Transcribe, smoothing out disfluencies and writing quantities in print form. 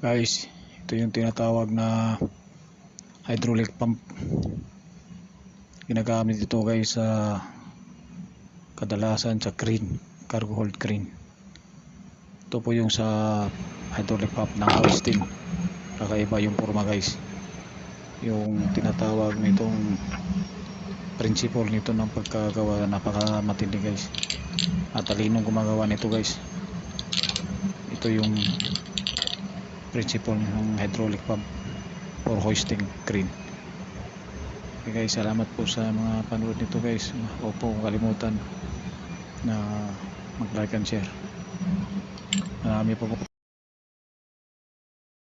Guys, ito yung tinatawag na hydraulic pump. Ginagamit ito guys sa kadalasan sa crane, cargo hold crane. Ito po yung sa hydraulic pump ng hoisting. Kakaiba yung forma guys. Yung tinatawag nitong principle nito ng pagkagawa, napaka matindi guys. At talinong gumagawa nito guys. Ito yung principle ng hydraulic pump for hoisting crane. Okay guys, salamat po sa mga panood nito guys. Huwag po kalimutan na mag-like and share. Marami po